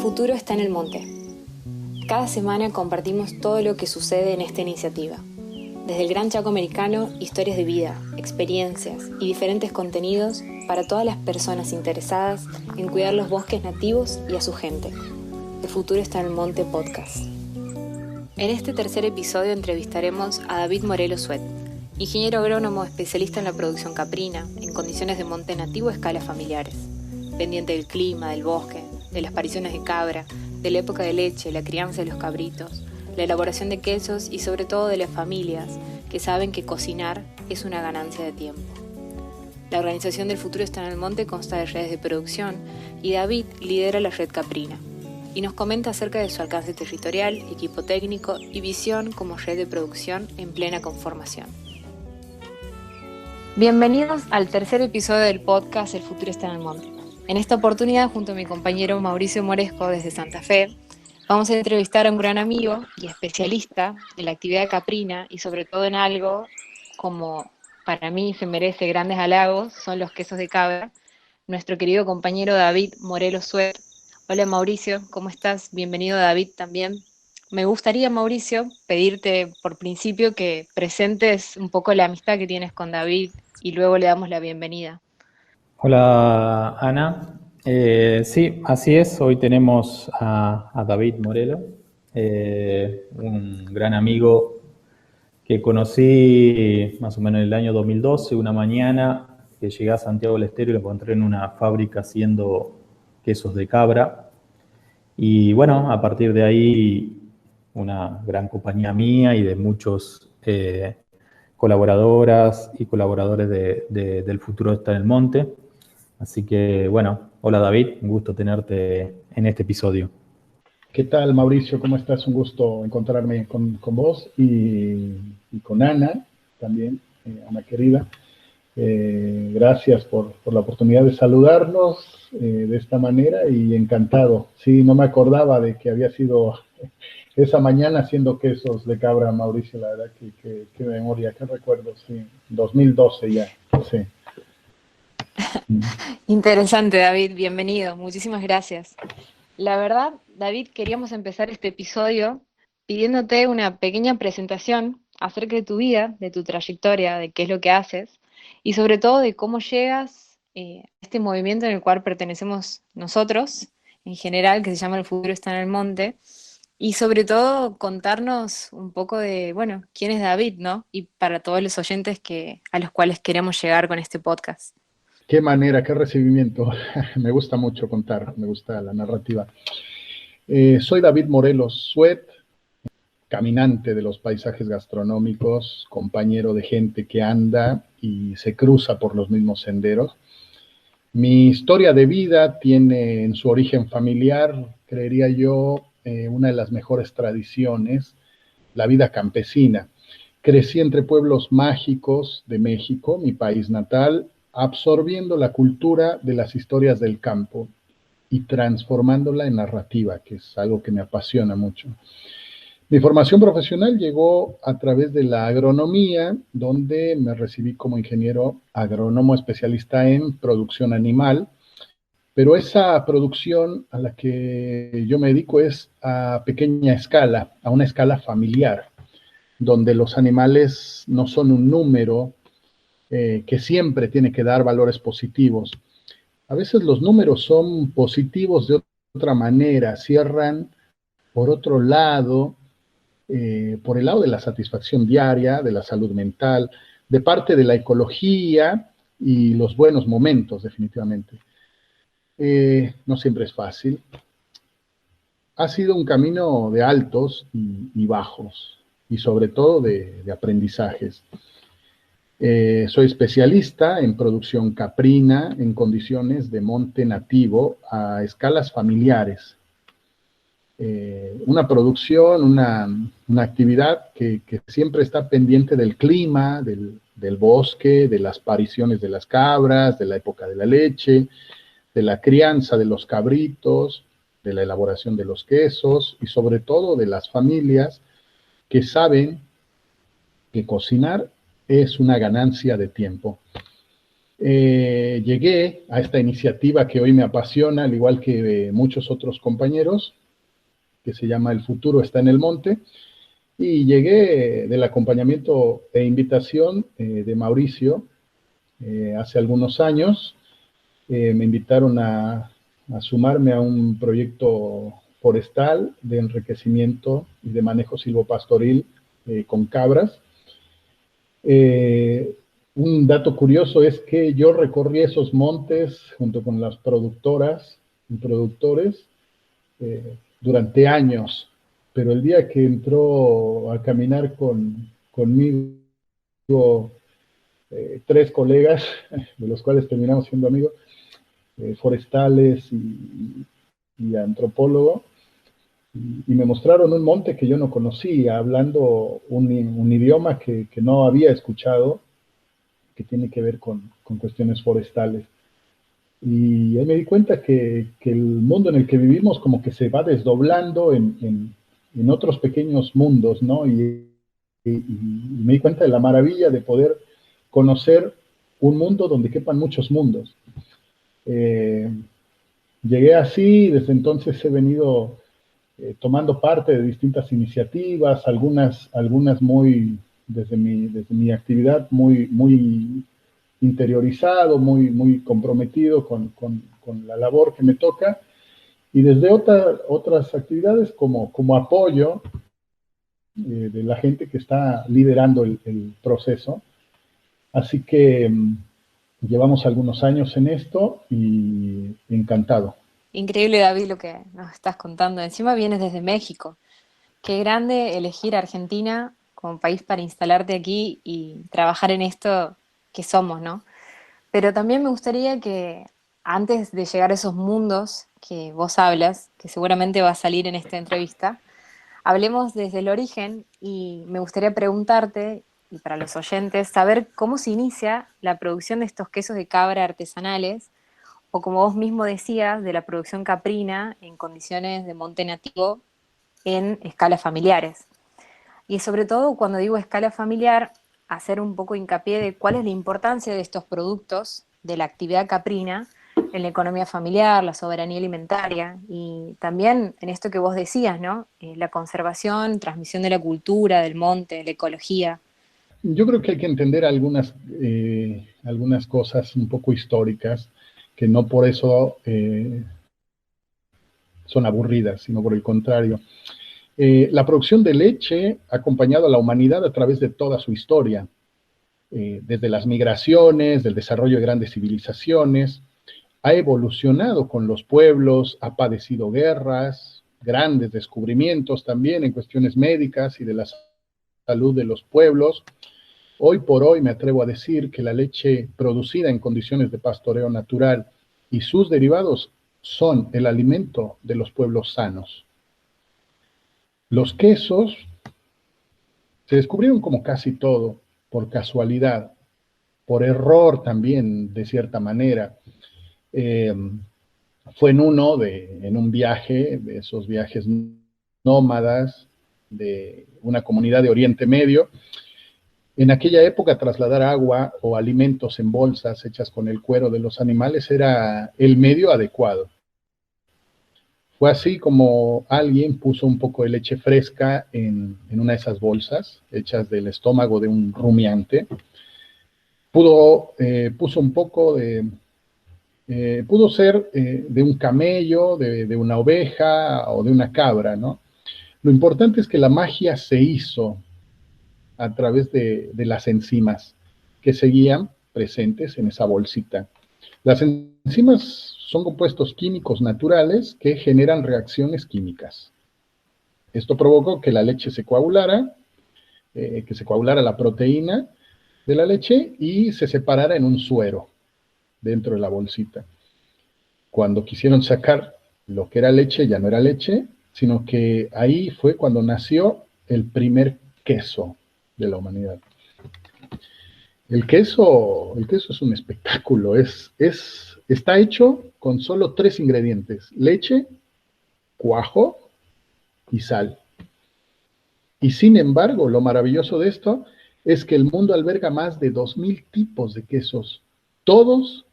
futuro está en el monte. Cada semana compartimos todo lo que sucede en esta iniciativa. Desde el Gran Chaco Americano, historias de vida, experiencias y diferentes contenidos para todas las personas interesadas en cuidar los bosques nativos y a su gente. El futuro está en el monte podcast. En este tercer episodio entrevistaremos a David Morelo Suet, ingeniero agrónomo especialista en la producción caprina en condiciones de monte nativo a escalas familiares, pendiente del clima, del bosque, de las apariciones de cabra, de la época de leche, la crianza de los cabritos, la elaboración de quesos y sobre todo de las familias que saben que cocinar es una ganancia de tiempo. La organización del futuro está en el monte consta de redes de producción y David lidera la red caprina y nos comenta acerca de su alcance territorial, equipo técnico y visión como red de producción en plena conformación. Bienvenidos al tercer episodio del podcast El futuro está en el monte. En esta oportunidad, junto a mi compañero Mauricio Moresco desde Santa Fe, vamos a entrevistar a un gran amigo y especialista de la actividad caprina y sobre todo en algo como para mí se merece grandes halagos, son los quesos de cabra, nuestro querido compañero David Morelo Suet. Hola Mauricio, ¿cómo estás? Bienvenido David también. Me gustaría, Mauricio, pedirte por principio que presentes un poco la amistad que tienes con David y luego le damos la bienvenida. Hola Ana, sí, así es, hoy tenemos a David Morelo, un gran amigo que conocí más o menos en el año 2012, una mañana que llegué a Santiago del Estero y lo encontré en una fábrica haciendo quesos de cabra y bueno, a partir de ahí una gran compañía mía y de muchos colaboradoras y colaboradores del Futuro está en el Monte. Así que, bueno, hola David, un gusto tenerte en este episodio. ¿Qué tal, Mauricio? ¿Cómo estás? Un gusto encontrarme con vos y con Ana también, Ana querida. Gracias por la oportunidad de saludarnos de esta manera y encantado. Sí, no me acordaba de que había sido esa mañana haciendo quesos de cabra, Mauricio, la verdad que qué memoria, qué recuerdos, sí. 2012 ya, sí. Interesante, David, bienvenido, muchísimas gracias. La verdad, David, queríamos empezar este episodio pidiéndote una pequeña presentación acerca de tu vida, de tu trayectoria, de qué es lo que haces y sobre todo de cómo llegas a este movimiento en el cual pertenecemos nosotros, en general, que se llama El futuro está en el monte, y sobre todo contarnos un poco de, bueno, quién es David, ¿no? Y para todos los oyentes a los cuales queremos llegar con este podcast. Qué manera, qué recibimiento. Me gusta mucho contar, me gusta la narrativa. Soy David Morelos Suet, caminante de los paisajes gastronómicos, compañero de gente que anda y se cruza por los mismos senderos. Mi historia de vida tiene en su origen familiar, creería yo, una de las mejores tradiciones, la vida campesina. Crecí entre pueblos mágicos de México, mi país natal, absorbiendo la cultura de las historias del campo y transformándola en narrativa, que es algo que me apasiona mucho. Mi formación profesional llegó a través de la agronomía, donde me recibí como ingeniero agrónomo especialista en producción animal, pero esa producción a la que yo me dedico es a pequeña escala, a una escala familiar, donde los animales no son un número que siempre tiene que dar valores positivos. A veces los números son positivos de otra manera, cierran por otro lado, por el lado de la satisfacción diaria, de la salud mental, de parte de la ecología y los buenos momentos, definitivamente. No siempre es fácil. Ha sido un camino de altos y bajos, y sobre todo de aprendizajes. Soy especialista en producción caprina en condiciones de monte nativo a escalas familiares. Una producción, una actividad que siempre está pendiente del clima, del bosque, de las apariciones de las cabras, de la época de la leche, de la crianza de los cabritos, de la elaboración de los quesos y sobre todo de las familias que saben que cocinar es una ganancia de tiempo. Llegué a esta iniciativa que hoy me apasiona, al igual que muchos otros compañeros, que se llama El futuro está en el monte, y llegué del acompañamiento e invitación de Mauricio hace algunos años. Me invitaron a sumarme a un proyecto forestal de enriquecimiento y de manejo silvopastoril con cabras. Un dato curioso es que yo recorrí esos montes junto con las productoras y productores durante años, pero el día que entró a caminar conmigo tres colegas, de los cuales terminamos siendo amigos, forestales y antropólogo, y me mostraron un monte que yo no conocía, hablando un idioma que no había escuchado, que tiene que ver con cuestiones forestales. Y ahí me di cuenta que el mundo en el que vivimos como que se va desdoblando en otros pequeños mundos, ¿no? Y me di cuenta de la maravilla de poder conocer un mundo donde quepan muchos mundos. Llegué así, desde entonces he venido tomando parte de distintas iniciativas, algunas muy, desde mi actividad, muy interiorizado, muy comprometido con la labor que me toca, y desde otras actividades como apoyo de la gente que está liderando el proceso. Así que llevamos algunos años en esto y encantado. Increíble, David, lo que nos estás contando. Encima vienes desde México. Qué grande elegir Argentina como país para instalarte aquí y trabajar en esto que somos, ¿no? Pero también me gustaría que antes de llegar a esos mundos que vos hablas, que seguramente va a salir en esta entrevista, hablemos desde el origen y me gustaría preguntarte, y para los oyentes, saber cómo se inicia la producción de estos quesos de cabra artesanales, o como vos mismo decías, de la producción caprina en condiciones de monte nativo en escalas familiares. Y sobre todo, cuando digo escala familiar, hacer un poco hincapié de cuál es la importancia de estos productos, de la actividad caprina, en la economía familiar, la soberanía alimentaria y también en esto que vos decías, ¿no? La conservación, transmisión de la cultura, del monte, la ecología. Yo creo que hay que entender algunas cosas un poco históricas, que no por eso son aburridas, sino por el contrario. La producción de leche ha acompañado a la humanidad a través de toda su historia, desde las migraciones, del desarrollo de grandes civilizaciones, ha evolucionado con los pueblos, ha padecido guerras, grandes descubrimientos también en cuestiones médicas y de la salud de los pueblos. Hoy por hoy me atrevo a decir que la leche producida en condiciones de pastoreo natural y sus derivados son el alimento de los pueblos sanos. Los quesos se descubrieron como casi todo, por casualidad, por error también, de cierta manera. Eh, Fue en un viaje, de esos viajes nómadas, de una comunidad de Oriente Medio. En aquella época, trasladar agua o alimentos en bolsas hechas con el cuero de los animales era el medio adecuado. Fue así como alguien puso un poco de leche fresca en una de esas bolsas, hechas del estómago de un rumiante. Puso un poco pudo ser de un camello, de una oveja o de una cabra, ¿no? Lo importante es que la magia se hizo a través de las enzimas que seguían presentes en esa bolsita. Las enzimas son compuestos químicos naturales que generan reacciones químicas. Esto provocó que la leche se coagulara, que se coagulara la proteína de la leche y se separara en un suero dentro de la bolsita. Cuando quisieron sacar lo que era leche, ya no era leche, sino que ahí fue cuando nació el primer queso de la humanidad. El queso es un espectáculo, está hecho con solo 3 ingredientes: leche, cuajo y sal. Y sin embargo, lo maravilloso de esto es que el mundo alberga más de 2000 tipos de quesos todos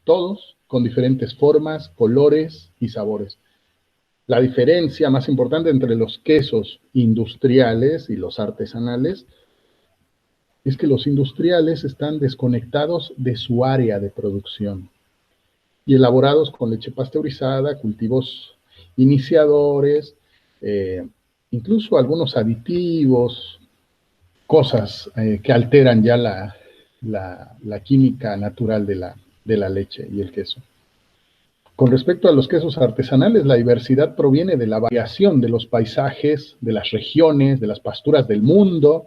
con diferentes formas, colores y sabores. La diferencia más importante entre los quesos industriales y los artesanales es que los industriales están desconectados de su área de producción y elaborados con leche pasteurizada, cultivos iniciadores, incluso algunos aditivos, cosas que alteran ya la química natural de la leche y el queso. Con respecto a los quesos artesanales, la diversidad proviene de la variación de los paisajes, de las regiones, de las pasturas del mundo,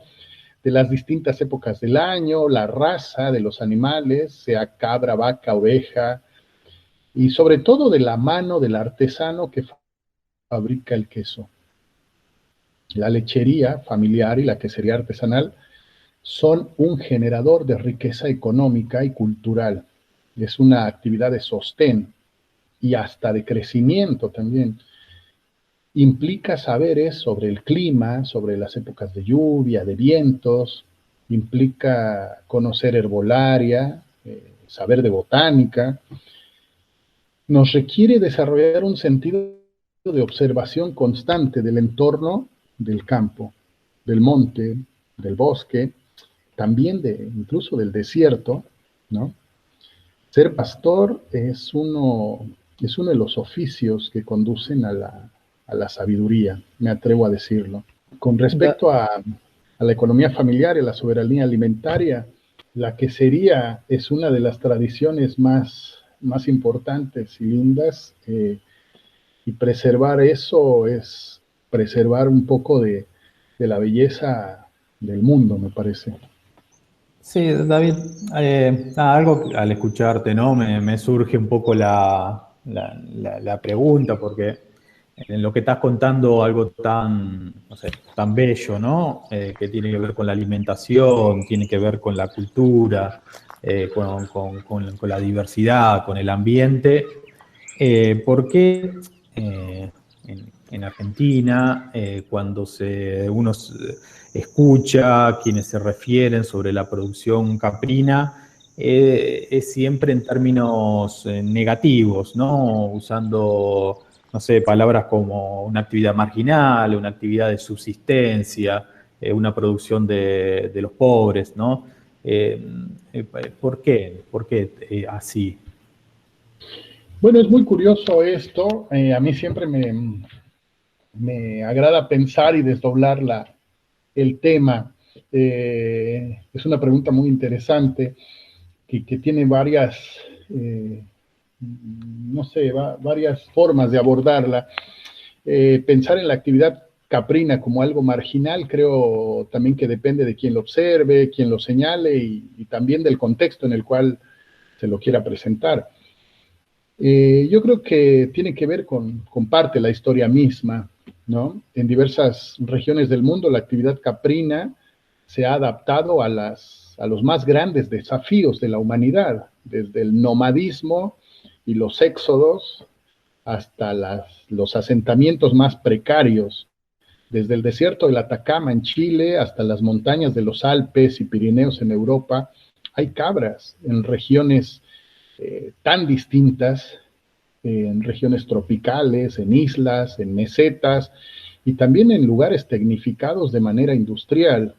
de las distintas épocas del año, la raza de los animales, sea cabra, vaca, oveja, y sobre todo de la mano del artesano que fabrica el queso. La lechería familiar y la quesería artesanal son un generador de riqueza económica y cultural. Es una actividad de sostén y hasta de crecimiento también. Implica saberes sobre el clima, sobre las épocas de lluvia, de vientos, implica conocer herbolaria, saber de botánica. Nos requiere desarrollar un sentido de observación constante del entorno del campo, del monte, del bosque, también incluso del desierto, ¿no? Ser pastor es uno de los oficios que conducen a la sabiduría, me atrevo a decirlo. Con respecto a la economía familiar y a la soberanía alimentaria, la quesería es una de las tradiciones más importantes y lindas, y preservar eso es preservar un poco de la belleza del mundo, me parece. Sí, David, algo al escucharte, ¿no? Me surge un poco la pregunta, porque en lo que estás contando algo tan, no sé, tan bello, ¿no? Que tiene que ver con la alimentación, tiene que ver con la cultura, con la diversidad, con el ambiente. ¿Por qué en Argentina, cuando uno escucha quienes se refieren sobre la producción caprina, es siempre en términos negativos, ¿no? Usando, no sé, palabras como una actividad marginal, una actividad de subsistencia, una producción de los pobres, ¿no? ¿Por qué? ¿Por qué así? Bueno, es muy curioso esto. A mí siempre me agrada pensar y desdoblar el tema. Es una pregunta muy interesante que tiene varias, no sé, varias formas de abordarla. Pensar en la actividad caprina como algo marginal, creo también que depende de quién lo observe, quién lo señale y también del contexto en el cual se lo quiera presentar. Yo creo que tiene que ver con parte la historia misma, ¿no? En diversas regiones del mundo la actividad caprina se ha adaptado a los más grandes desafíos de la humanidad, desde el nomadismo y los éxodos hasta los asentamientos más precarios, desde el desierto del Atacama en Chile hasta las montañas de los Alpes y Pirineos en Europa. Hay cabras en regiones tan distintas, en regiones tropicales, en islas, en mesetas y también en lugares tecnificados de manera industrial.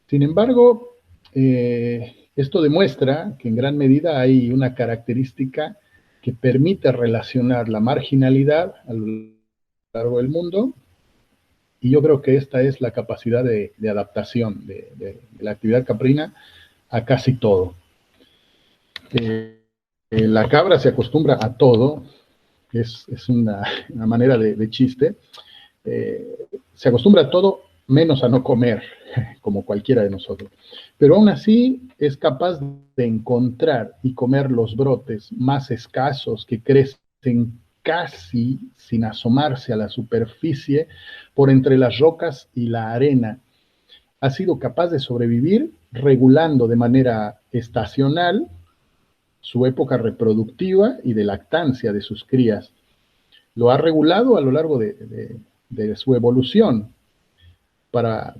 Sin embargo, esto demuestra que en gran medida hay una característica que permite relacionar la marginalidad a lo largo del mundo, y yo creo que esta es la capacidad de adaptación de la actividad caprina a casi todo. La cabra se acostumbra a todo, es una manera de chiste, se acostumbra a todo menos a no comer, como cualquiera de nosotros. Pero aún así es capaz de encontrar y comer los brotes más escasos que crecen casi sin asomarse a la superficie por entre las rocas y la arena. Ha sido capaz de sobrevivir regulando de manera estacional su época reproductiva y de lactancia de sus crías. Lo ha regulado a lo largo de su evolución para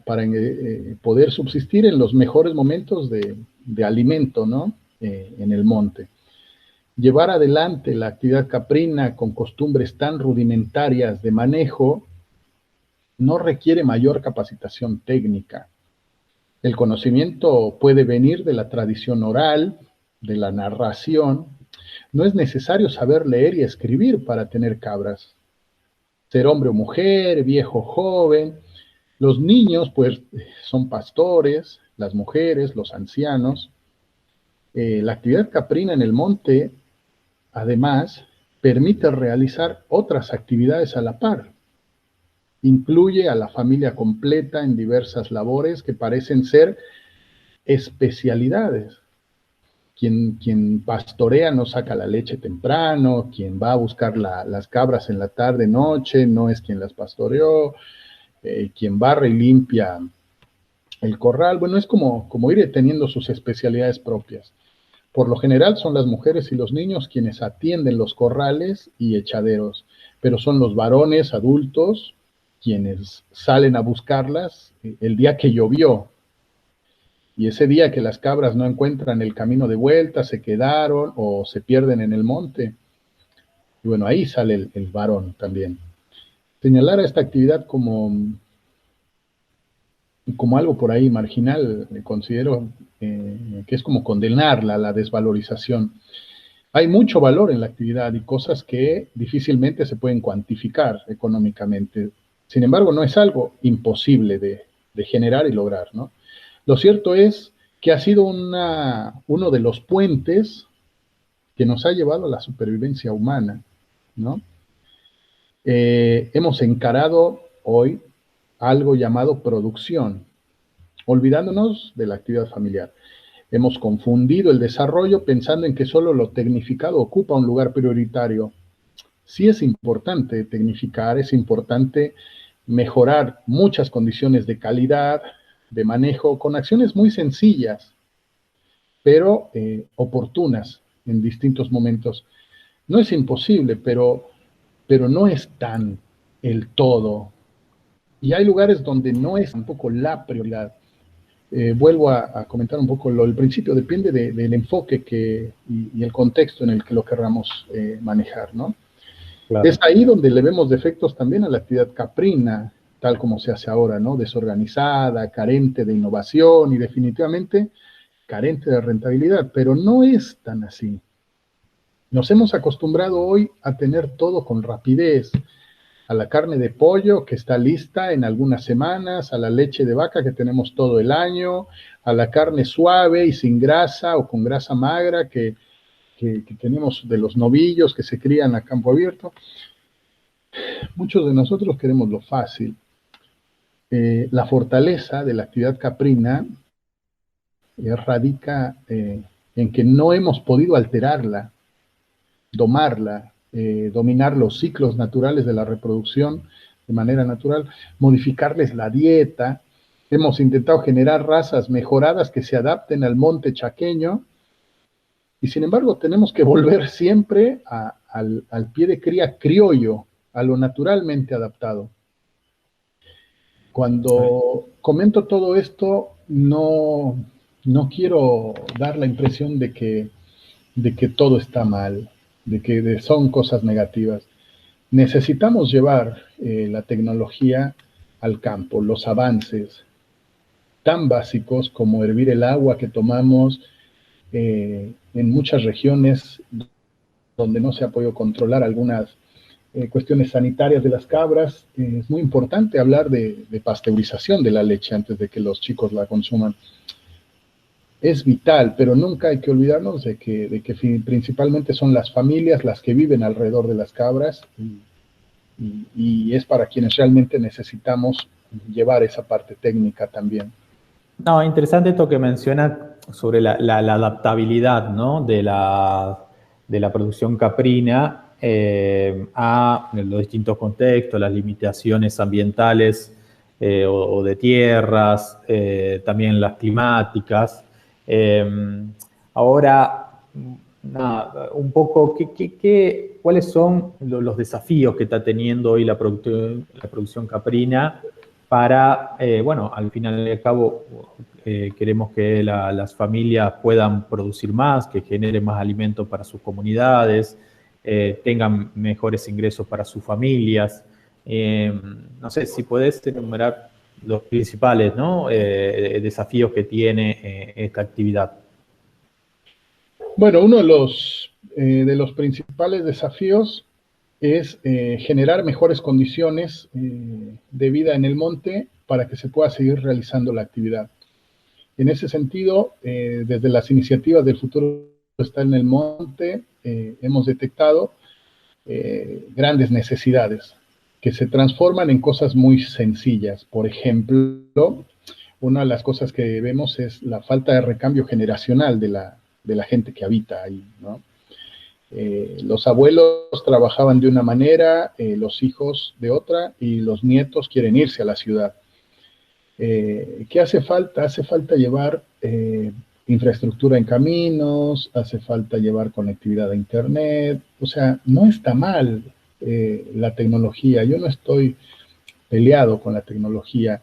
poder subsistir en los mejores momentos de alimento, ¿no? en el monte. Llevar adelante la actividad caprina con costumbres tan rudimentarias de manejo no requiere mayor capacitación técnica. El conocimiento puede venir de la tradición oral, de la narración. No es necesario saber leer y escribir para tener cabras. Ser hombre o mujer, viejo o joven. Los niños, pues, son pastores, las mujeres, los ancianos. La actividad caprina en el monte, además, permite realizar otras actividades a la par. Incluye a la familia completa en diversas labores que parecen ser especialidades. Quien pastorea no saca la leche temprano, quien va a buscar las cabras en la tarde, noche, no es quien las pastoreó, quien barre y limpia el corral. Bueno, es como ir teniendo sus especialidades propias. Por lo general son las mujeres y los niños quienes atienden los corrales y echaderos, pero son los varones adultos quienes salen a buscarlas el día que llovió. Y ese día que las cabras no encuentran el camino de vuelta, se quedaron o se pierden en el monte. Y bueno, ahí sale el varón también. Señalar a esta actividad como algo por ahí marginal, considero que es como condenarla a la desvalorización. Hay mucho valor en la actividad y cosas que difícilmente se pueden cuantificar económicamente. Sin embargo, no es algo imposible de generar y lograr, ¿no? Lo cierto es que ha sido uno de los puentes que nos ha llevado a la supervivencia humana, ¿no? Hemos encarado hoy algo llamado producción, olvidándonos de la actividad familiar. Hemos confundido el desarrollo pensando en que solo lo tecnificado ocupa un lugar prioritario. Sí es importante tecnificar, es importante mejorar muchas condiciones de calidad, de manejo, con acciones muy sencillas, pero oportunas en distintos momentos. No es imposible, pero no es tan el todo. Y hay lugares donde no es tampoco la prioridad. Vuelvo a comentar un poco el principio, depende del enfoque y el contexto en el que lo querramos manejar, ¿no? Claro. Es ahí donde le vemos defectos también a la actividad caprina, tal como se hace ahora, ¿no? Desorganizada, carente de innovación y definitivamente carente de rentabilidad, pero no es tan así. Nos hemos acostumbrado hoy a tener todo con rapidez, a la carne de pollo que está lista en algunas semanas, a la leche de vaca que tenemos todo el año, a la carne suave y sin grasa o con grasa magra que tenemos de los novillos que se crían a campo abierto. Muchos de nosotros queremos lo fácil. La fortaleza de la actividad caprina radica en que no hemos podido alterarla, domarla, dominar los ciclos naturales de la reproducción de manera natural, modificarles la dieta. Hemos intentado generar razas mejoradas que se adapten al monte chaqueño y sin embargo tenemos que volver siempre al pie de cría criollo, a lo naturalmente adaptado. Cuando comento todo esto, no quiero dar la impresión de que todo está mal, de que son cosas negativas. Necesitamos llevar la tecnología al campo, los avances tan básicos como hervir el agua que tomamos en muchas regiones donde no se ha podido controlar algunas cuestiones sanitarias de las cabras. Es muy importante hablar de pasteurización de la leche antes de que los chicos la consuman. Es vital, pero nunca hay que olvidarnos de que principalmente son las familias las que viven alrededor de las cabras y es para quienes realmente necesitamos llevar esa parte técnica también. No, interesante esto que menciona sobre la adaptabilidad, ¿no? de la producción caprina a los distintos contextos, las limitaciones ambientales o de tierras, también las climáticas. Ahora, nada, un poco, ¿cuáles son los desafíos que está teniendo hoy la producción caprina para, bueno, al final y al cabo queremos que las familias puedan producir más, que generen más alimento para sus comunidades, tengan mejores ingresos para sus familias. No sé si podés enumerar los principales, ¿no? Desafíos que tiene esta actividad. Bueno, uno de los principales desafíos es generar mejores condiciones de vida en el monte para que se pueda seguir realizando la actividad. En ese sentido, desde las iniciativas del Futuro está en el monte, hemos detectado grandes necesidades que se transforman en cosas muy sencillas. Por ejemplo, una de las cosas que vemos es la falta de recambio generacional de la gente que habita ahí, ¿no? Los abuelos trabajaban de una manera, los hijos de otra, y los nietos quieren irse a la ciudad. ¿Qué hace falta? Hace falta llevar infraestructura en caminos, hace falta llevar conectividad a internet. O sea, no está mal la tecnología. Yo no estoy peleado con la tecnología.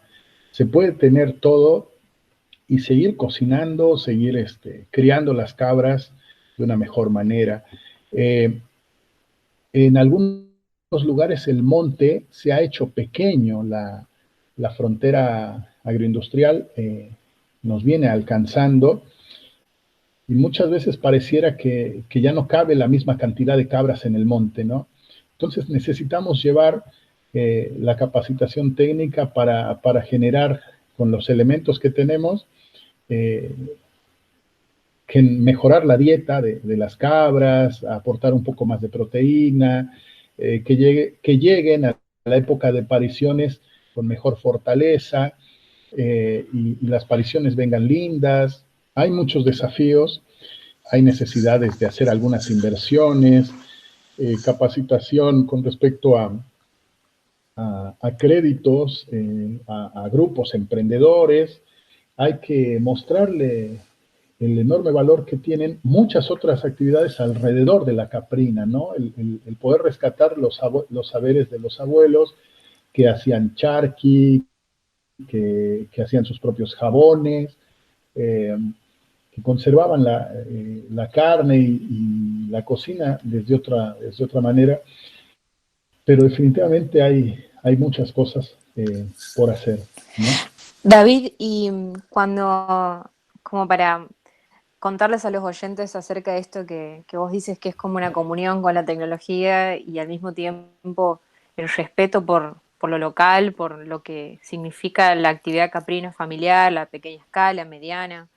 Se puede tener todo y seguir cocinando, seguir criando las cabras de una mejor manera. En algunos lugares el monte se ha hecho pequeño, la frontera agroindustrial nos viene alcanzando y muchas veces pareciera que ya no cabe la misma cantidad de cabras en el monte, ¿no? Entonces necesitamos llevar la capacitación técnica para generar con los elementos que tenemos, que mejorar la dieta de las cabras, aportar un poco más de proteína, que lleguen a la época de pariciones con mejor fortaleza y las pariciones vengan lindas. Hay muchos desafíos, hay necesidades de hacer algunas inversiones, capacitación con respecto a créditos, a grupos emprendedores. Hay que mostrarle el enorme valor que tienen muchas otras actividades alrededor de la caprina, ¿no? El poder rescatar los saberes de los abuelos que hacían charqui, que hacían sus propios jabones, que conservaban la carne y la cocina desde otra manera, pero definitivamente hay muchas cosas por hacer, ¿no? David, y como para contarles a los oyentes acerca de esto que vos dices que es como una comunión con la tecnología y al mismo tiempo el respeto por lo local, por lo que significa la actividad caprina familiar, la pequeña escala, mediana,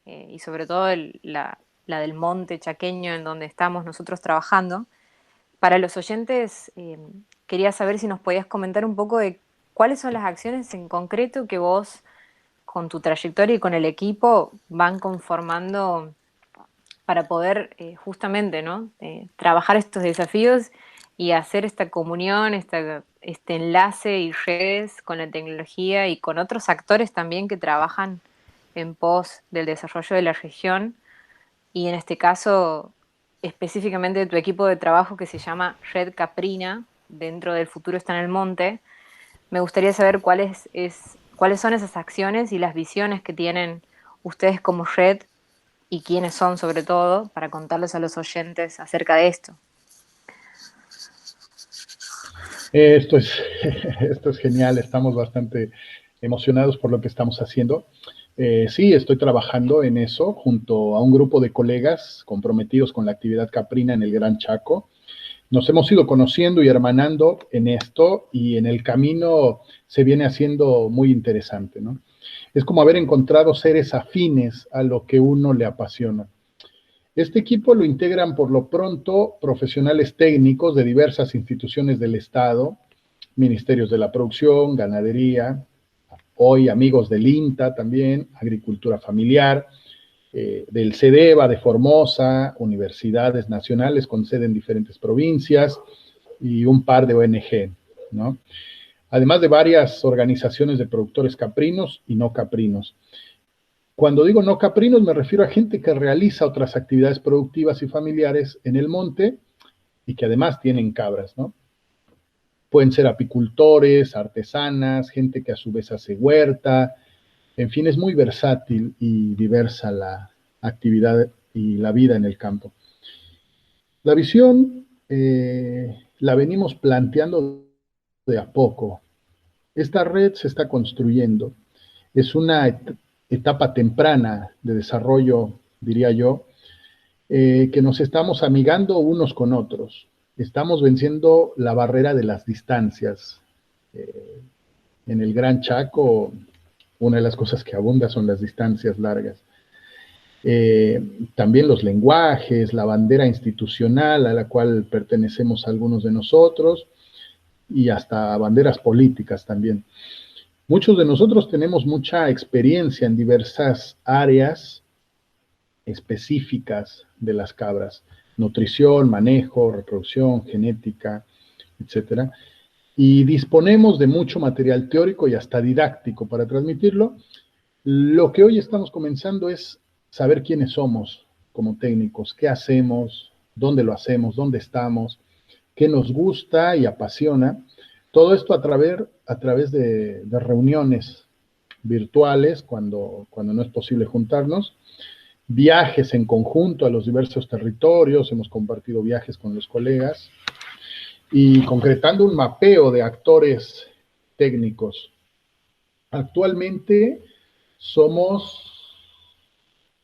y sobre todo la del monte chaqueño en donde estamos nosotros trabajando. Para los oyentes, quería saber si nos podías comentar un poco de cuáles son las acciones en concreto que vos, con tu trayectoria y con el equipo, van conformando para poder justamente, ¿no? Trabajar estos desafíos y hacer esta comunión, este enlace y redes con la tecnología y con otros actores también que trabajan en pos del desarrollo de la región, y en este caso específicamente de tu equipo de trabajo que se llama Red Caprina, dentro del Futuro está en el monte. Me gustaría saber cuáles son esas acciones y las visiones que tienen ustedes como red y quiénes son sobre todo, para contarles a los oyentes acerca de esto. Esto es, esto es genial, estamos bastante emocionados por lo que estamos haciendo. Sí, estoy trabajando en eso junto a un grupo de colegas comprometidos con la actividad caprina en el Gran Chaco. Nos hemos ido conociendo y hermanando en esto y en el camino se viene haciendo muy interesante, ¿no? Es como haber encontrado seres afines a lo que uno le apasiona. Este equipo lo integran por lo pronto profesionales técnicos de diversas instituciones del Estado, ministerios de la producción, ganadería, hoy amigos del INTA también, agricultura familiar, del CEDEVA de Formosa, universidades nacionales con sede en diferentes provincias y un par de ONG, ¿no? Además de varias organizaciones de productores caprinos y no caprinos. Cuando digo no caprinos me refiero a gente que realiza otras actividades productivas y familiares en el monte y que además tienen cabras, ¿no? pueden ser apicultores, artesanas, gente que a su vez hace huerta, en fin, es muy versátil y diversa la actividad y la vida en el campo. La visión la venimos planteando de a poco. Esta red se está construyendo. Es una etapa temprana de desarrollo, diría yo, que nos estamos amigando unos con otros. Estamos venciendo la barrera de las distancias. En el Gran Chaco, una de las cosas que abunda son las distancias largas. También los lenguajes, la bandera institucional a la cual pertenecemos algunos de nosotros, y hasta banderas políticas también. Muchos de nosotros tenemos mucha experiencia en diversas áreas específicas de las cabras: nutrición, manejo, reproducción, genética, etcétera. Y disponemos de mucho material teórico y hasta didáctico para transmitirlo. Lo que hoy estamos comenzando es saber quiénes somos como técnicos, qué hacemos, dónde lo hacemos, dónde estamos, qué nos gusta y apasiona. Todo esto a través de reuniones virtuales cuando no es posible juntarnos, viajes en conjunto a los diversos territorios, hemos compartido viajes con los colegas y concretando un mapeo de actores técnicos. Actualmente somos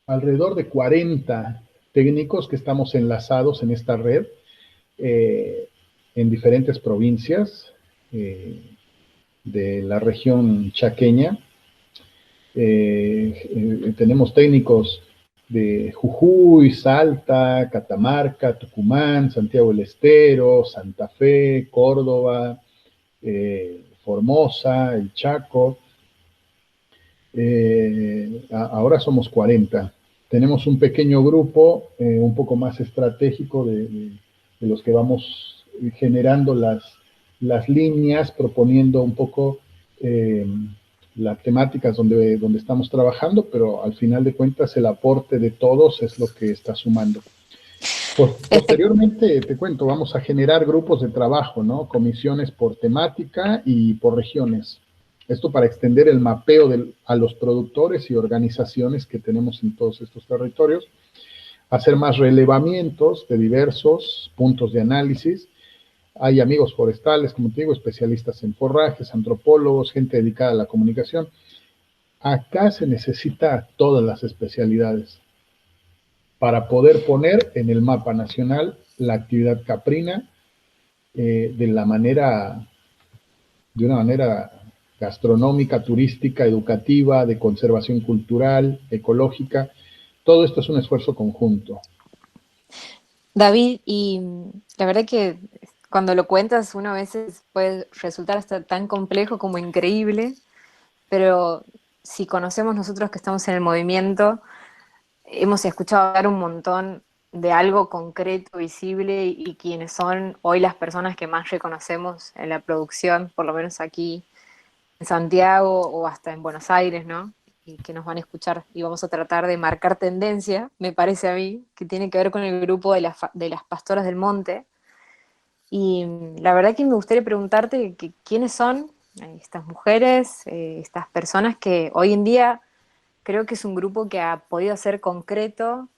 alrededor de 40 técnicos que estamos enlazados en esta red en diferentes provincias de la región chaqueña. Tenemos técnicos de Jujuy, Salta, Catamarca, Tucumán, Santiago del Estero, Santa Fe, Córdoba, Formosa, el Chaco. Ahora somos 40. Tenemos un pequeño grupo un poco más estratégico de los que vamos generando las líneas, proponiendo un poco las temáticas donde estamos trabajando, pero al final de cuentas el aporte de todos es lo que está sumando. Posteriormente, te cuento, vamos a generar grupos de trabajo, ¿no? Comisiones por temática y por regiones. Esto para extender el mapeo a los productores y organizaciones que tenemos en todos estos territorios, hacer más relevamientos de diversos puntos de análisis. Hay amigos forestales, como te digo, especialistas en forrajes, antropólogos, gente dedicada a la comunicación. Acá se necesita todas las especialidades para poder poner en el mapa nacional la actividad caprina de una manera gastronómica, turística, educativa, de conservación cultural, ecológica. Todo esto es un esfuerzo conjunto. David, y la verdad que cuando lo cuentas uno a veces puede resultar hasta tan complejo como increíble, pero si conocemos nosotros que estamos en el movimiento, hemos escuchado hablar un montón de algo concreto, visible, y quienes son hoy las personas que más reconocemos en la producción, por lo menos aquí en Santiago o hasta en Buenos Aires, ¿no? Y que nos van a escuchar y vamos a tratar de marcar tendencia, me parece a mí, que tiene que ver con el grupo de las pastoras del monte. Y la verdad que me gustaría preguntarte quiénes son estas mujeres, estas personas que hoy en día creo que es un grupo que ha podido hacer concreto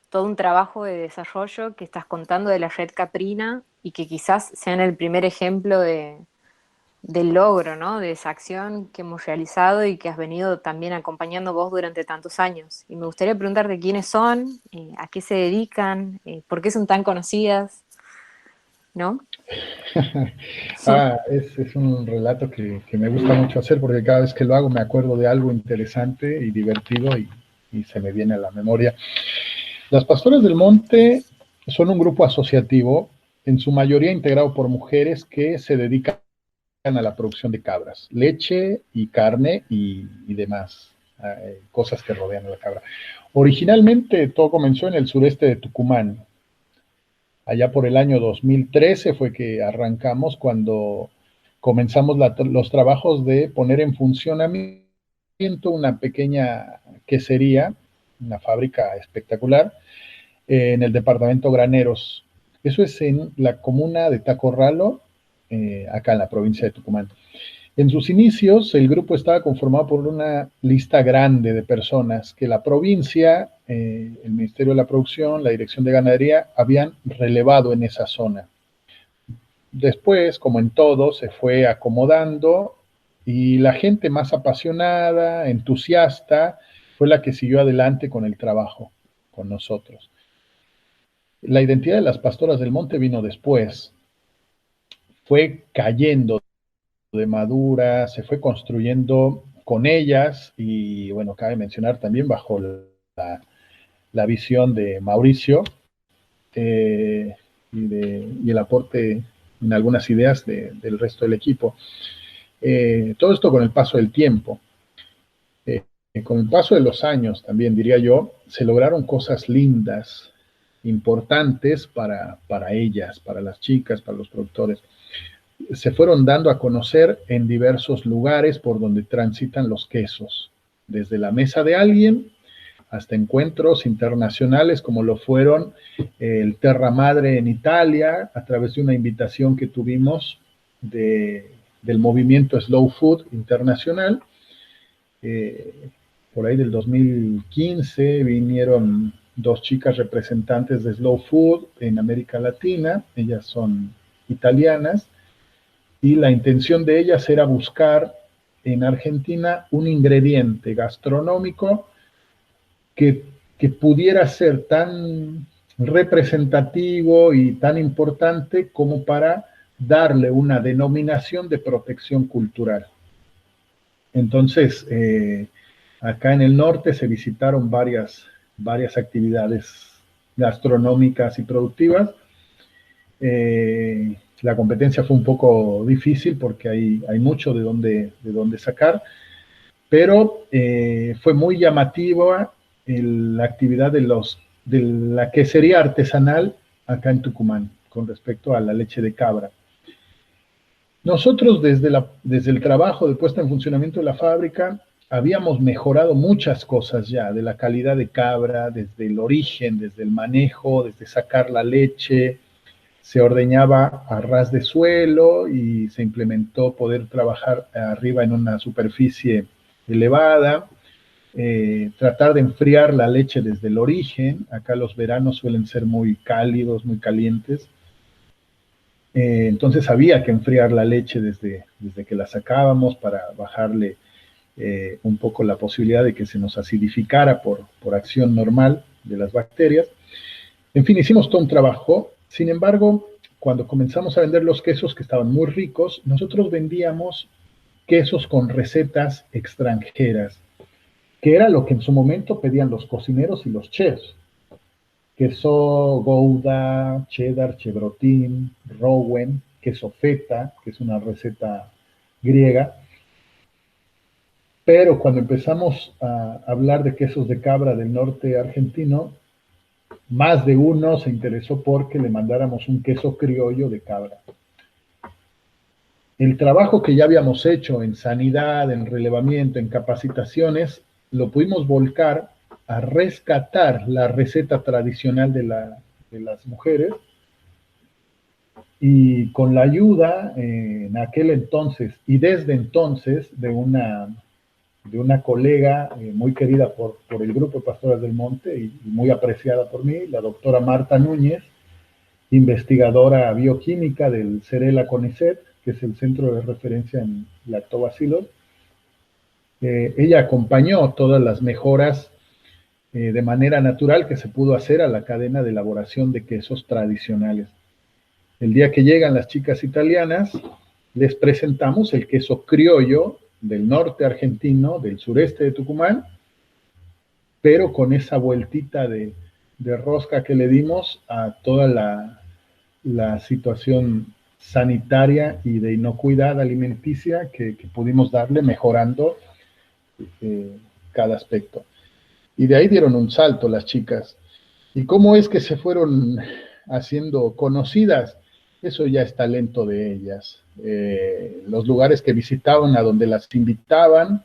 todo un trabajo de desarrollo que estás contando de la red caprina y que quizás sean el primer ejemplo del logro, ¿no? De esa acción que hemos realizado y que has venido también acompañando vos durante tantos años. Y me gustaría preguntarte quiénes son, a qué se dedican, por qué son tan conocidas, ¿no? Es un relato que me gusta mucho hacer porque cada vez que lo hago me acuerdo de algo interesante y divertido y se me viene a la memoria. Las Pastoras del Monte son un grupo asociativo, en su mayoría integrado por mujeres que se dedican a la producción de cabras, leche y carne y demás cosas que rodean a la cabra. Originalmente todo comenzó en el sureste de Tucumán. Allá por el año 2013 fue que arrancamos cuando comenzamos los trabajos de poner en funcionamiento una pequeña quesería, una fábrica espectacular, en el departamento Graneros. Eso es en la comuna de Tacorralo, acá en la provincia de Tucumán. En sus inicios, el grupo estaba conformado por una lista grande de personas que la provincia, el Ministerio de la Producción, la Dirección de Ganadería, habían relevado en esa zona. Después, como en todo, se fue acomodando y la gente más apasionada, entusiasta, fue la que siguió adelante con el trabajo, con nosotros. La identidad de las pastoras del monte vino después, fue cayendo de madura, se fue construyendo con ellas y bueno, cabe mencionar también bajo la visión de Mauricio y el aporte en algunas ideas del resto del equipo. Todo esto con el paso del tiempo. Con el paso de los años también, diría yo, se lograron cosas lindas, importantes para ellas, para las chicas, para los productores. Se fueron dando a conocer en diversos lugares por donde transitan los quesos, desde la mesa de alguien hasta encuentros internacionales como lo fueron el Terra Madre en Italia, a través de una invitación que tuvimos del movimiento Slow Food Internacional. Por ahí del 2015 vinieron 2 chicas representantes de Slow Food en América Latina, ellas son italianas, y la intención de ellas era buscar en Argentina un ingrediente gastronómico que pudiera ser tan representativo y tan importante como para darle una denominación de protección cultural. Entonces, acá en el norte se visitaron varias actividades gastronómicas y productivas. La competencia fue un poco difícil porque hay mucho de dónde sacar, pero fue muy llamativa la actividad de la quesería artesanal acá en Tucumán con respecto a la leche de cabra. Nosotros desde el trabajo de puesta en funcionamiento de la fábrica habíamos mejorado muchas cosas ya, de la calidad de cabra, desde el origen, desde el manejo, desde sacar la leche. Se ordeñaba a ras de suelo y se implementó poder trabajar arriba en una superficie elevada, tratar de enfriar la leche desde el origen. Acá los veranos suelen ser muy cálidos, muy calientes. Entonces había que enfriar la leche desde que la sacábamos para bajarle un poco la posibilidad de que se nos acidificara por acción normal de las bacterias. En fin, hicimos todo un trabajo. Sin embargo, cuando comenzamos a vender los quesos que estaban muy ricos, nosotros vendíamos quesos con recetas extranjeras, que era lo que en su momento pedían los cocineros y los chefs. Queso Gouda, cheddar, chevrotín, rouen, queso feta, que es una receta griega. Pero cuando empezamos a hablar de quesos de cabra del norte argentino, más de uno se interesó porque le mandáramos un queso criollo de cabra. El trabajo que ya habíamos hecho en sanidad, en relevamiento, en capacitaciones, lo pudimos volcar a rescatar la receta tradicional de las mujeres, y con la ayuda en aquel entonces y desde entonces de una colega muy querida por el Grupo de Pastoras del Monte y muy apreciada por mí, la doctora Marta Núñez, investigadora bioquímica del CERELA CONICET, que es el centro de referencia en lactobacilos. Ella acompañó todas las mejoras de manera natural que se pudo hacer a la cadena de elaboración de quesos tradicionales. El día que llegan las chicas italianas, les presentamos el queso criollo del norte argentino, del sureste de Tucumán, pero con esa vueltita de rosca que le dimos a toda la situación sanitaria y de inocuidad alimenticia que pudimos darle, mejorando cada aspecto. Y de ahí dieron un salto las chicas. ¿Y cómo es que se fueron haciendo conocidas? Eso ya es talento de ellas. Los lugares que visitaban, a donde las invitaban,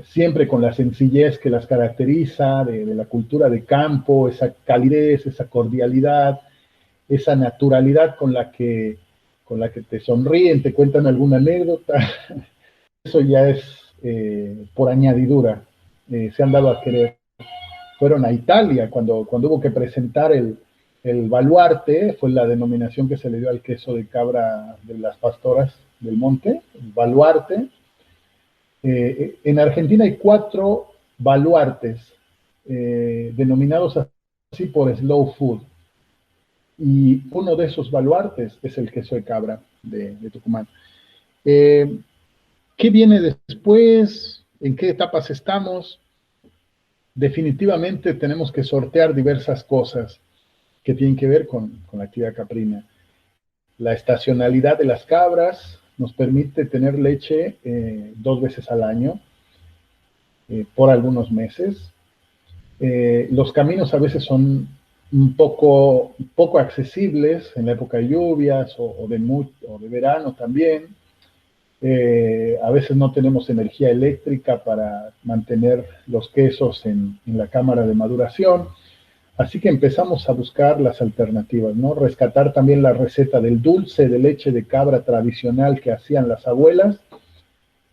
siempre con la sencillez que las caracteriza, de la cultura de campo, esa calidez, esa cordialidad, esa naturalidad con la que te sonríen, te cuentan alguna anécdota, eso ya es por añadidura, se han dado a querer. Fueron a Italia cuando hubo que presentar el baluarte, fue la denominación que se le dio al queso de cabra de las pastoras del monte, el baluarte. En Argentina hay 4 baluartes denominados así por Slow Food. Y uno de esos baluartes es el queso de cabra de Tucumán. ¿Qué viene después? ¿En qué etapas estamos? Definitivamente tenemos que sortear diversas cosas que tienen que ver con la actividad caprina. La estacionalidad de las cabras nos permite tener leche 2 veces al año por algunos meses. Los caminos a veces son un poco accesibles en la época de lluvias o de verano también. A veces no tenemos energía eléctrica para mantener los quesos en la cámara de maduración. Así que empezamos a buscar las alternativas, ¿no? Rescatar también la receta del dulce de leche de cabra tradicional que hacían las abuelas.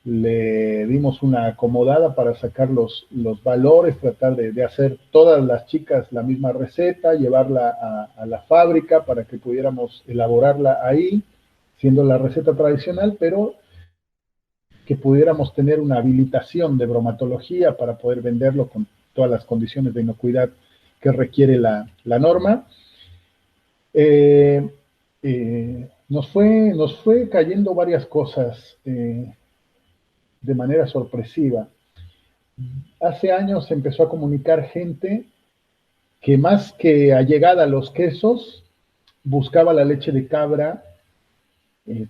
Le dimos una acomodada para sacar los valores, tratar de hacer todas las chicas la misma receta, llevarla a la fábrica para que pudiéramos elaborarla ahí, siendo la receta tradicional, pero que pudiéramos tener una habilitación de bromatología para poder venderlo con todas las condiciones de inocuidad que requiere la norma. Nos fue cayendo varias cosas de manera sorpresiva. Hace años se empezó a comunicar gente que más que allegada a los quesos, buscaba la leche de cabra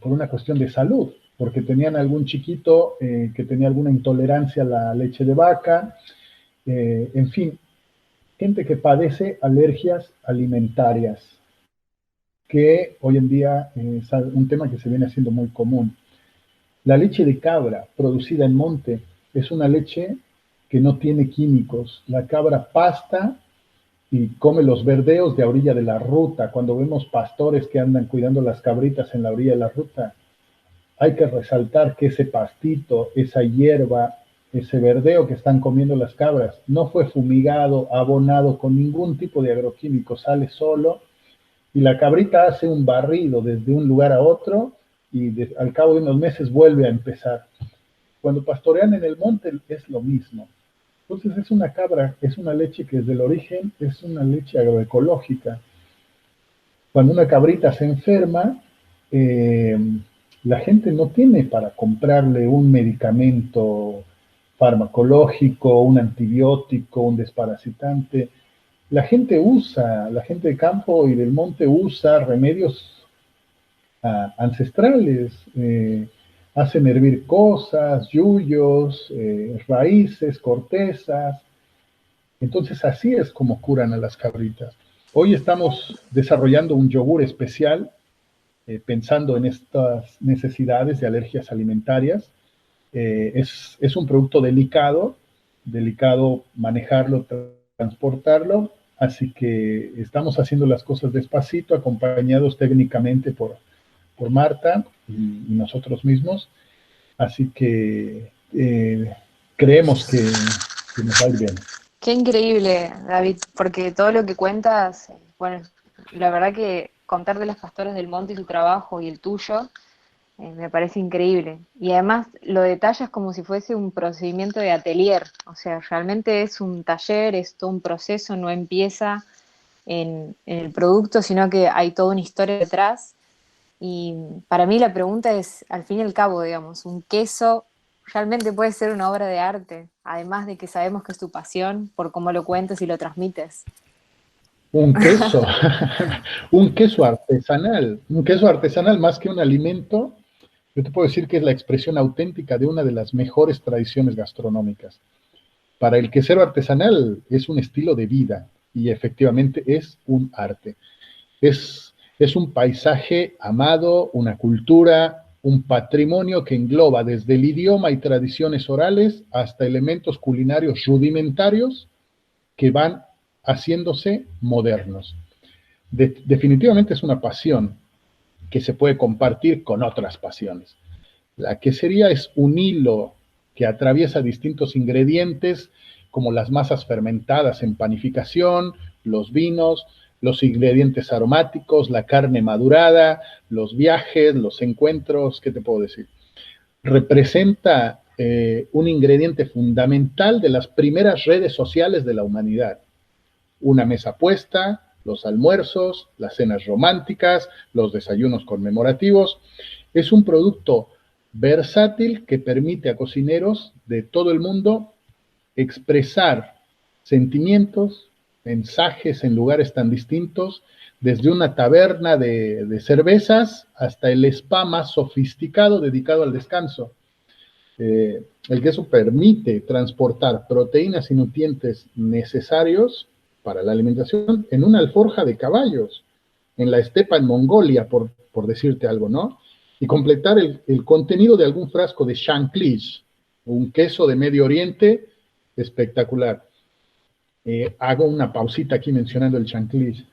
por una cuestión de salud, porque tenían algún chiquito que tenía alguna intolerancia a la leche de vaca, en fin, gente que padece alergias alimentarias, que hoy en día es un tema que se viene haciendo muy común. La leche de cabra producida en monte es una leche que no tiene químicos. La cabra pasta y come los verdeos de a orilla de la ruta. Cuando vemos pastores que andan cuidando las cabritas en la orilla de la ruta, hay que resaltar que ese pastito, esa hierba, ese verdeo que están comiendo las cabras, no fue fumigado, abonado con ningún tipo de agroquímico, sale solo, y la cabrita hace un barrido desde un lugar a otro, y al cabo de unos meses vuelve a empezar. Cuando pastorean en el monte es lo mismo. Entonces es una cabra, es una leche que desde el origen es una leche agroecológica. Cuando una cabrita se enferma, la gente no tiene para comprarle un medicamento farmacológico, un antibiótico, un desparasitante. La gente de campo y del monte usa remedios ancestrales, hacen hervir cosas, yuyos, raíces, cortezas. Entonces así es como curan a las cabritas. Hoy estamos desarrollando un yogur especial pensando en estas necesidades de alergias alimentarias. Es un producto delicado manejarlo, transportarlo, así que estamos haciendo las cosas despacito, acompañados técnicamente por Marta y nosotros mismos, así que creemos que nos va a ir bien. Qué increíble, David, porque todo lo que cuentas, bueno, la verdad que contar de las pastoras del monte y su trabajo y el tuyo, me parece increíble. Y además lo detallas como si fuese un procedimiento de atelier, o sea, realmente es un taller, es todo un proceso, no empieza en el producto, sino que hay toda una historia detrás. Y para mí la pregunta es, al fin y al cabo, digamos, un queso realmente puede ser una obra de arte, además de que sabemos que es tu pasión por cómo lo cuentas y lo transmites. Un queso, un queso artesanal más que un alimento. Yo te puedo decir que es la expresión auténtica de una de las mejores tradiciones gastronómicas. Para el quesero artesanal es un estilo de vida y efectivamente es un arte. Es un paisaje amado, una cultura, un patrimonio que engloba desde el idioma y tradiciones orales hasta elementos culinarios rudimentarios que van haciéndose modernos. definitivamente es una pasión que se puede compartir con otras pasiones. La quesería es un hilo que atraviesa distintos ingredientes, como las masas fermentadas en panificación, los vinos, los ingredientes aromáticos, la carne madurada, los viajes, los encuentros, ¿qué te puedo decir? Representa un ingrediente fundamental de las primeras redes sociales de la humanidad. Una mesa puesta, los almuerzos, las cenas románticas, los desayunos conmemorativos. Es un producto versátil que permite a cocineros de todo el mundo expresar sentimientos, mensajes en lugares tan distintos, desde una taberna de cervezas hasta el spa más sofisticado dedicado al descanso. El queso permite transportar proteínas y nutrientes necesarios para la alimentación en una alforja de caballos, en la estepa en Mongolia, por decirte algo, ¿no? Y completar el contenido de algún frasco de Shanklish, un queso de Medio Oriente espectacular. Hago una pausita aquí mencionando el Shanklish,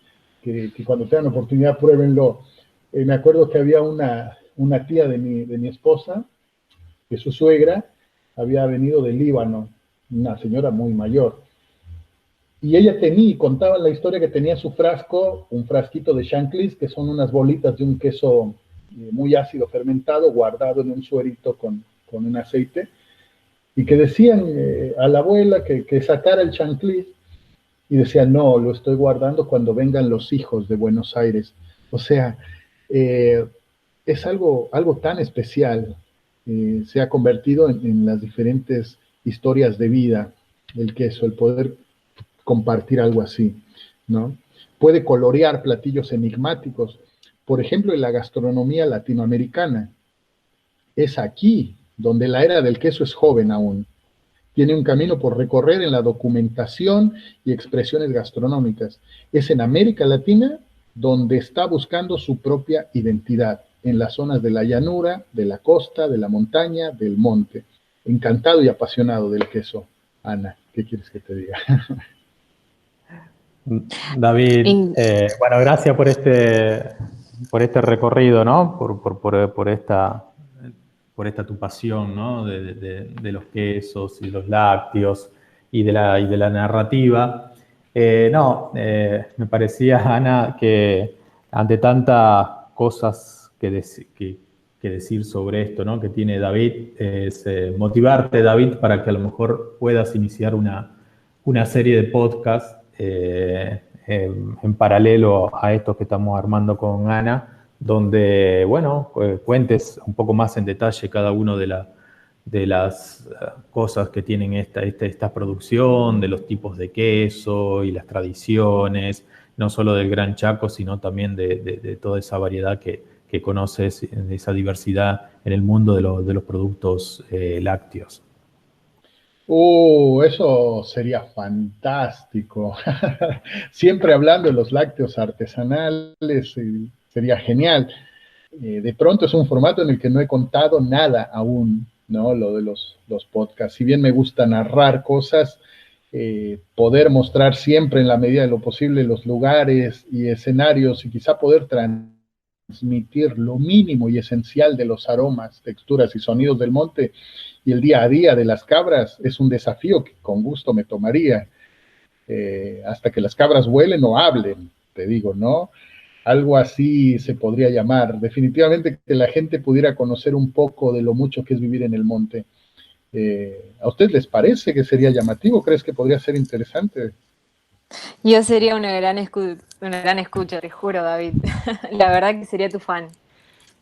que cuando tengan oportunidad pruébenlo. Me acuerdo que había una tía de mi esposa, que su suegra había venido del Líbano, una señora muy mayor. Y ella contaba la historia que tenía su frasco, un frasquito de Shanklish, que son unas bolitas de un queso muy ácido fermentado, guardado en un suerito con un aceite, y que decían a la abuela que sacara el Shanklish, y decía, no, lo estoy guardando cuando vengan los hijos de Buenos Aires. O sea, es algo tan especial, se ha convertido en las diferentes historias de vida del queso, el poder compartir algo así, ¿no? Puede colorear platillos enigmáticos, por ejemplo, en la gastronomía latinoamericana. Es aquí donde la era del queso es joven aún. Tiene un camino por recorrer en la documentación y expresiones gastronómicas. Es en América Latina donde está buscando su propia identidad, en las zonas de la llanura, de la costa, de la montaña, del monte. Encantado y apasionado del queso. Ana, ¿qué quieres que te diga? David, bueno, gracias por este recorrido, ¿no? Por esta tu pasión, ¿no? De los quesos y los lácteos y de la narrativa. Me parecía, Ana, que ante tantas cosas que decir sobre esto, ¿no? Que tiene David, es motivarte, David, para que a lo mejor puedas iniciar una serie de podcasts en paralelo a estos que estamos armando con Ana, donde, bueno, cuentes un poco más en detalle cada uno de las cosas que tienen esta producción, de los tipos de queso y las tradiciones, no solo del Gran Chaco, sino también de toda esa variedad que conoces, de esa diversidad en el mundo de los productos lácteos. Eso sería fantástico. Siempre hablando de los lácteos artesanales, sería genial. De pronto es un formato en el que no he contado nada aún, ¿no? Lo de los podcasts. Si bien me gusta narrar cosas, poder mostrar siempre en la medida de lo posible los lugares y escenarios y quizá poder transmitir lo mínimo y esencial de los aromas, texturas y sonidos del monte y el día a día de las cabras es un desafío que con gusto me tomaría, hasta que las cabras huelen o hablen, te digo, ¿no? Algo así se podría llamar. Definitivamente que la gente pudiera conocer un poco de lo mucho que es vivir en el monte. ¿A usted les parece que sería llamativo? ¿Crees que podría ser interesante? Yo sería una gran escucha, te juro, David. La verdad que sería tu fan.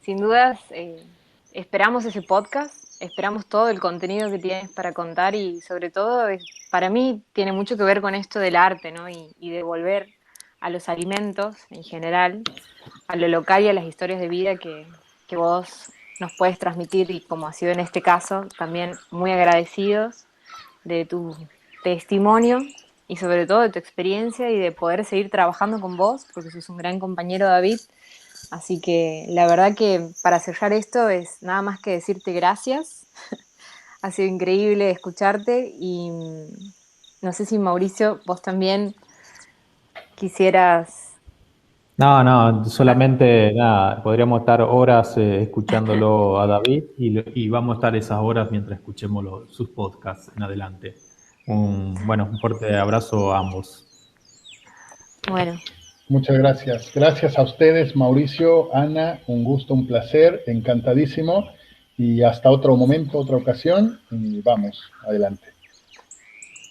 Sin dudas, esperamos ese podcast, esperamos todo el contenido que tienes para contar y sobre todo, para mí, tiene mucho que ver con esto del arte, ¿no? Y de volver a los alimentos en general, a lo local y a las historias de vida que vos nos puedes transmitir y como ha sido en este caso, también muy agradecidos de tu testimonio y sobre todo de tu experiencia y de poder seguir trabajando con vos, porque sos un gran compañero, David. Así que la verdad que para cerrar esto es nada más que decirte gracias. Ha sido increíble escucharte y no sé si Mauricio, vos también quisieras No, solamente nada, podríamos estar horas escuchándolo a David y vamos a estar esas horas mientras escuchemos sus podcasts en adelante. Un fuerte abrazo a ambos. Bueno, Muchas gracias. Gracias a ustedes, Mauricio, Ana, un gusto, un placer, encantadísimo. Y hasta otro momento, otra ocasión, y vamos, adelante.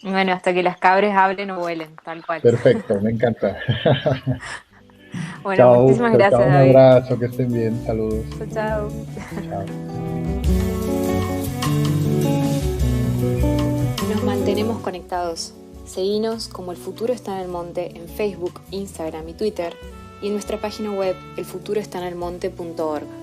bueno, hasta que las cabres hablen o vuelen, tal cual. Perfecto, me encanta. Bueno, Chao, muchísimas chao, gracias, chao, un David. abrazo, que estén bien, saludos. Chao, chao. Chao. Nos mantenemos conectados. Seguinos como El Futuro está en el Monte en Facebook, Instagram y Twitter y en nuestra página web elfuturoestanelmonte.org.